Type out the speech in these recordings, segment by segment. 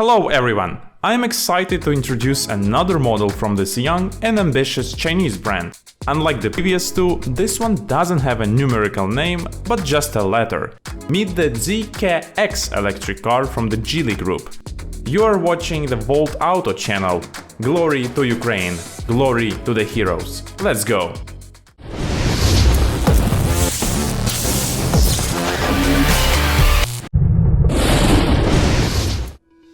Hello everyone! I'm excited to introduce another model from this young and ambitious Chinese brand. Unlike the previous two, this one doesn't have a numerical name, but just a letter. Meet the Zeekr X electric car from the Geely Group. You are watching the VOLTauto channel. Glory to Ukraine, glory to the heroes. Let's go!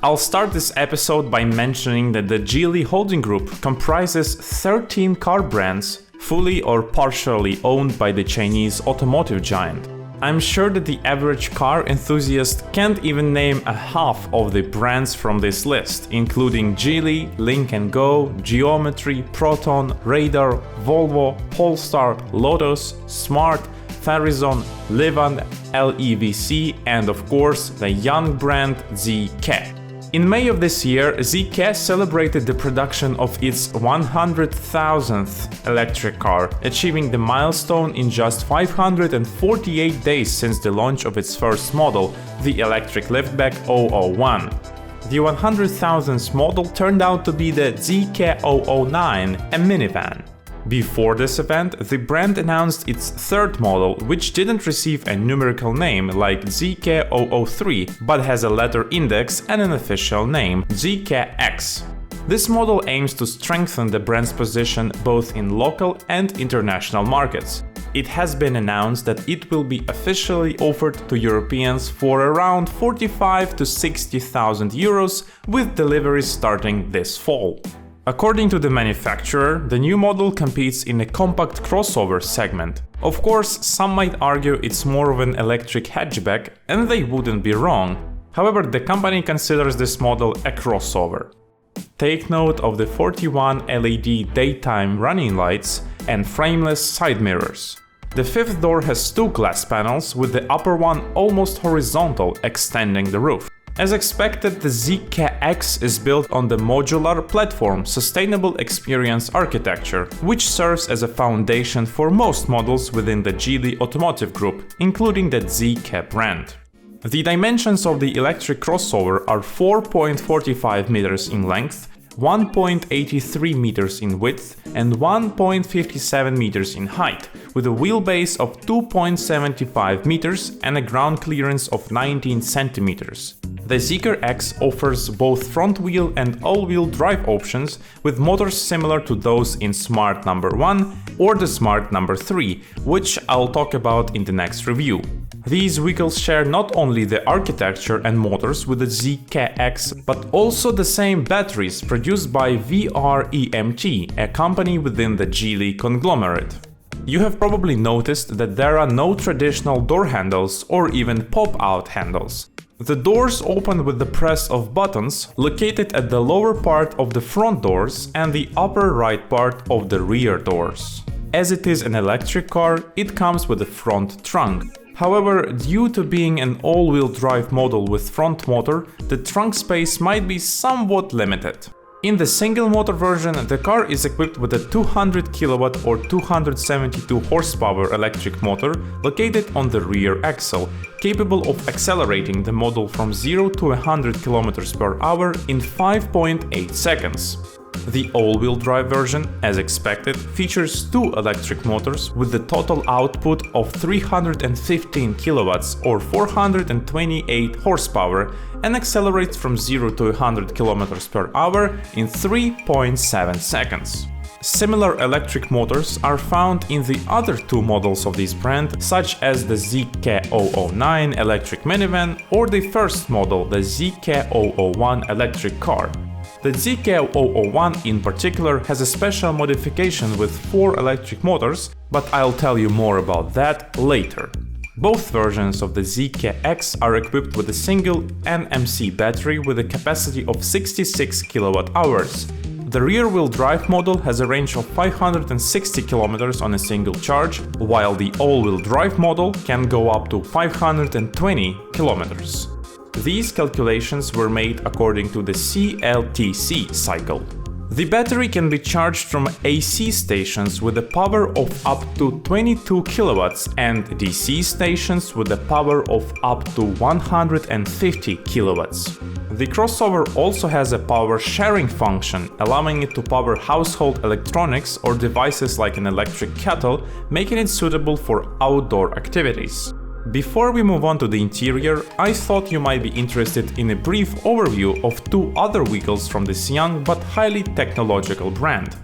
I'll start this episode by mentioning that the Geely holding group comprises 13 car brands, fully or partially owned by the Chinese automotive giant. I'm sure that the average car enthusiast can't even name a half of the brands from this list, including Geely, Lynk & Go, Geometry, Proton, Radar, Volvo, Polestar, Lotus, Smart, Farizon, Livand, LEVC, and of course the young brand Zeekr. In May of this year, Zeekr celebrated the production of its 100,000th electric car, achieving the milestone in just 548 days since the launch of its first model, the electric liftback 001. The 100,000th model turned out to be the Zeekr 009, a minivan. Before this event, the brand announced its third model, which didn't receive a numerical name like Zeekr 003, but has a letter index and an official name, Zeekr X. This model aims to strengthen the brand's position both in local and international markets. It has been announced that it will be officially offered to Europeans for around 45,000 to 60,000 euros, with deliveries starting this fall. According to the manufacturer, the new model competes in a compact crossover segment. Of course, some might argue it's more of an electric hatchback, and they wouldn't be wrong. However, the company considers this model a crossover. Take note of the 41 LED daytime running lights and frameless side mirrors. The fifth door has two glass panels, with the upper one almost horizontal, extending the roof. As expected, the Zeekr X is built on the modular platform Sustainable Experience architecture, which serves as a foundation for most models within the Geely automotive group, including the Zeekr brand. The dimensions of the electric crossover are 4.45 meters in length, 1.83 meters in width and 1.57 meters in height, with a wheelbase of 2.75 meters and a ground clearance of 19 centimeters. The Zeekr X offers both front-wheel and all-wheel drive options, with motors similar to those in Smart number 1 or the Smart number 3, which I'll talk about in the next review. These vehicles share not only the architecture and motors with the Zeekr X, but also the same batteries produced by VREMT, a company within the Geely conglomerate. You have probably noticed that there are no traditional door handles or even pop-out handles. The doors open with the press of buttons located at the lower part of the front doors and the upper right part of the rear doors. As it is an electric car, it comes with a front trunk. However, due to being an all-wheel drive model with front motor, the trunk space might be somewhat limited. In the single motor version, the car is equipped with a 200 kW or 272 horsepower electric motor located on the rear axle, capable of accelerating the model from 0 to 100 km per hour in 5.8 seconds. The all-wheel drive version, as expected, features two electric motors with the total output of 315 kilowatts or 428 horsepower and accelerates from 0 to 100 km per hour in 3.7 seconds. Similar electric motors are found in the other two models of this brand, such as the Zeekr 009 electric minivan or the first model, the Zeekr 001 electric car. The Zeekr 001 in particular has a special modification with 4 electric motors, but I'll tell you more about that later. Both versions of the Zeekr X are equipped with a single NMC battery with a capacity of 66 kWh. The rear-wheel drive model has a range of 560 km on a single charge, while the all-wheel drive model can go up to 520 km. These calculations were made according to the CLTC cycle. The battery can be charged from AC stations with a power of up to 22 kilowatts and DC stations with a power of up to 150 kilowatts. The crossover also has a power sharing function, allowing it to power household electronics or devices like an electric kettle, making it suitable for outdoor activities. Before we move on to the interior, I thought you might be interested in a brief overview of two other vehicles from this young but highly technological brand.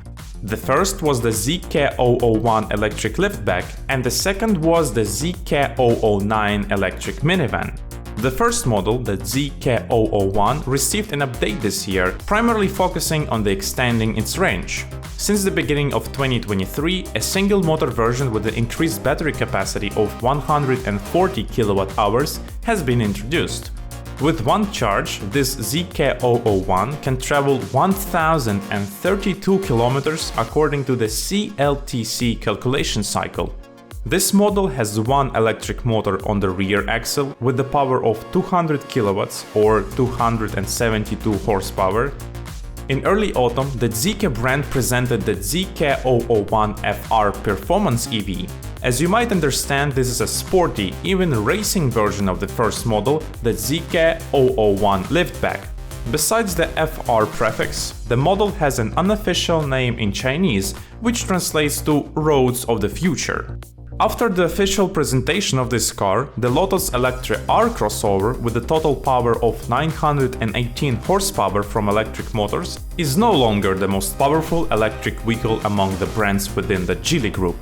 The first was the Zeekr 001 electric liftback, and the second was the Zeekr 009 electric minivan. The first model, the Zeekr 001, received an update this year, primarily focusing on extending its range. Since the beginning of 2023, a single-motor version with an increased battery capacity of 140 kWh has been introduced. With one charge, this Zeekr 001 can travel 1,032 km according to the CLTC calculation cycle. This model has one electric motor on the rear axle with the power of 200 kW or 272 horsepower. In early autumn, the Zeekr brand presented the Zeekr 001 FR Performance EV. As you might understand, this is a sporty, even racing version of the first model, the Zeekr 001 Liftback. Besides the FR prefix, the model has an unofficial name in Chinese, which translates to Roads of the Future. After the official presentation of this car, the Lotus Eletre R crossover with a total power of 918 horsepower from electric motors is no longer the most powerful electric vehicle among the brands within the Geely group.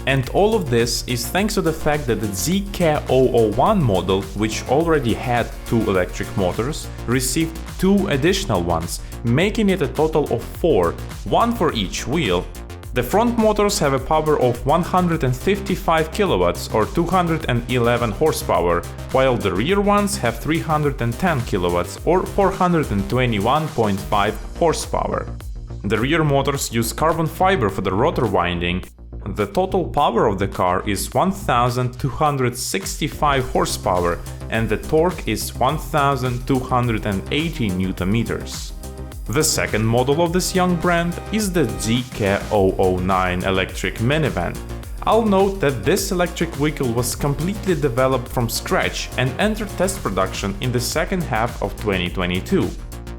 And all of this is thanks to the fact that the Zeekr 001 model, which already had two electric motors, received two additional ones, making it a total of four, one for each wheel. The front motors have a power of 155 kilowatts or 211 horsepower, while the rear ones have 310 kilowatts or 421.5 horsepower. The rear motors use carbon fiber for the rotor winding. The total power of the car is 1,265 horsepower and the torque is 1,280 Nm. The second model of this young brand is the Zeekr 009 electric minivan. I'll note that this electric vehicle was completely developed from scratch and entered test production in the second half of 2022.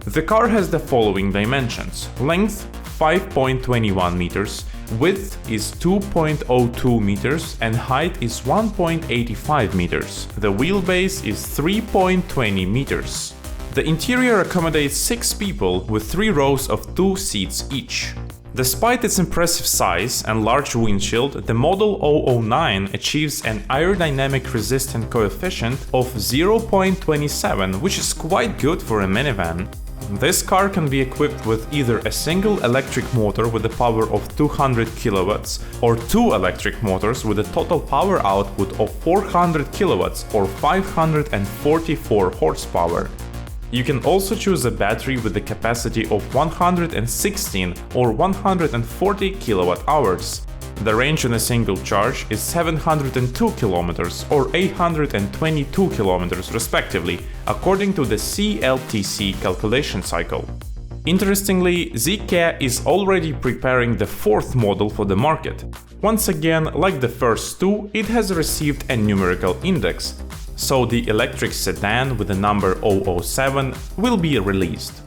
The car has the following dimensions: length 5.21 meters, width is 2.02 meters and height is 1.85 meters. The wheelbase is 3.20 meters. The interior accommodates 6 people with 3 rows of 2 seats each. Despite its impressive size and large windshield, the Model 009 achieves an aerodynamic resistance coefficient of 0.27, which is quite good for a minivan. This car can be equipped with either a single electric motor with a power of 200 kilowatts or 2 electric motors with a total power output of 400 kilowatts or 544 horsepower. You can also choose a battery with a capacity of 116 or 140 kilowatt hours. The range on a single charge is 702 kilometers or 822 kilometers respectively, according to the CLTC calculation cycle. Interestingly, Zeekr is already preparing the fourth model for the market. Once again, like the first two, it has received a numerical index, so the electric sedan with the number 007 will be released.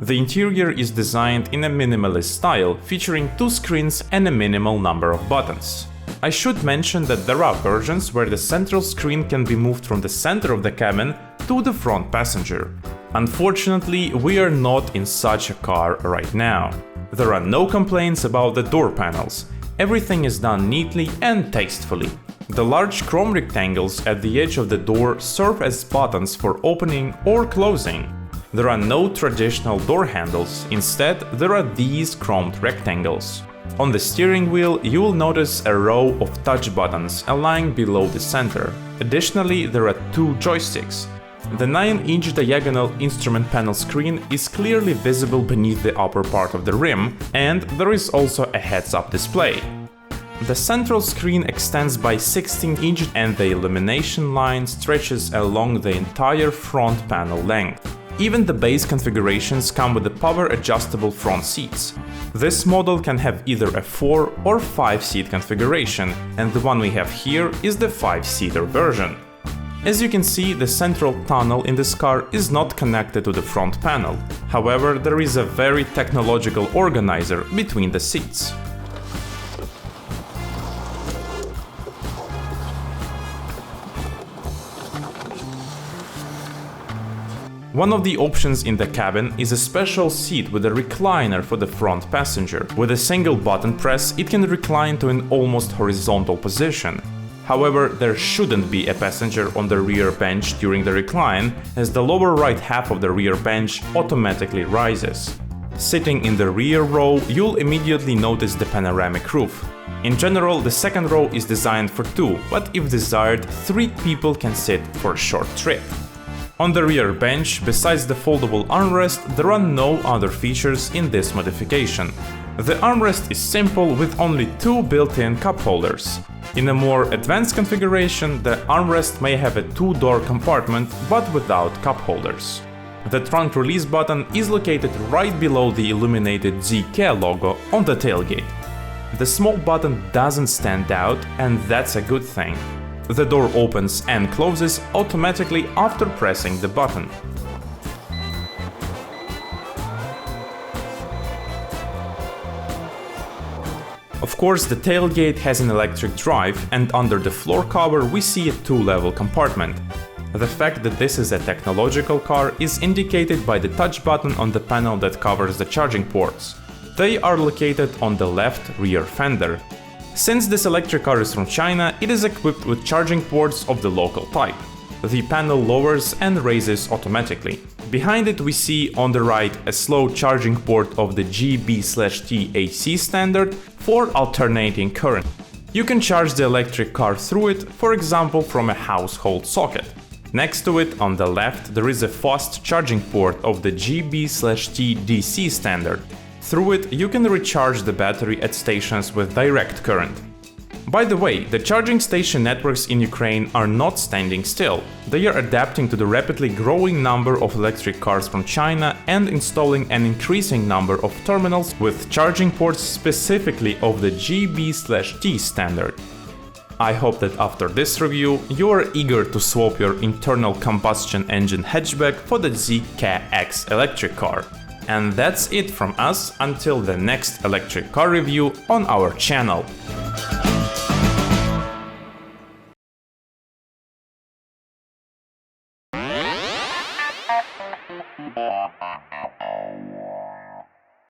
The interior is designed in a minimalist style, featuring 2 screens and a minimal number of buttons. I should mention that there are versions where the central screen can be moved from the center of the cabin to the front passenger. Unfortunately, we are not in such a car right now. There are no complaints about the door panels. Everything is done neatly and tastefully. The large chrome rectangles at the edge of the door serve as buttons for opening or closing. There are no traditional door handles, instead there are these chromed rectangles. On the steering wheel you will notice a row of touch buttons lying below the center. Additionally, there are 2 joysticks. The 9-inch diagonal instrument panel screen is clearly visible beneath the upper part of the rim, and there is also a heads-up display. The central screen extends by 16 inches and the illumination line stretches along the entire front panel length. Even the base configurations come with the power-adjustable front seats. This model can have either a 4 or 5 seat configuration, and the one we have here is the 5-seater version. As you can see, the central tunnel in this car is not connected to the front panel. However, there is a very technological organizer between the seats. One of the options in the cabin is a special seat with a recliner for the front passenger. With a single button press, it can recline to an almost horizontal position. However, there shouldn't be a passenger on the rear bench during the recline, as the lower right half of the rear bench automatically rises. Sitting in the rear row, you'll immediately notice the panoramic roof. In general, the second row is designed for 2, but if desired, 3 people can sit for a short trip. On the rear bench, besides the foldable armrest, there are no other features in this modification. The armrest is simple with only 2 built-in cup holders. In a more advanced configuration, the armrest may have a 2-door compartment, but without cup holders. The trunk release button is located right below the illuminated Zeekr logo on the tailgate. The small button doesn't stand out, and that's a good thing. The door opens and closes automatically after pressing the button. Of course, the tailgate has an electric drive, and under the floor cover we see a 2-level compartment. The fact that this is a technological car is indicated by the touch button on the panel that covers the charging ports. They are located on the left rear fender. Since this electric car is from China, it is equipped with charging ports of the local type. The panel lowers and raises automatically. Behind it we see on the right a slow charging port of the GB/T AC standard for alternating current. You can charge the electric car through it, for example from a household socket. Next to it, on the left, there is a fast charging port of the GB/T DC standard. Through it, you can recharge the battery at stations with direct current. By the way, the charging station networks in Ukraine are not standing still. They are adapting to the rapidly growing number of electric cars from China and installing an increasing number of terminals with charging ports specifically of the GB/T standard. I hope that after this review, you are eager to swap your internal combustion engine hatchback for the Zeekr X electric car. And that's it from us until the next electric car review on our channel.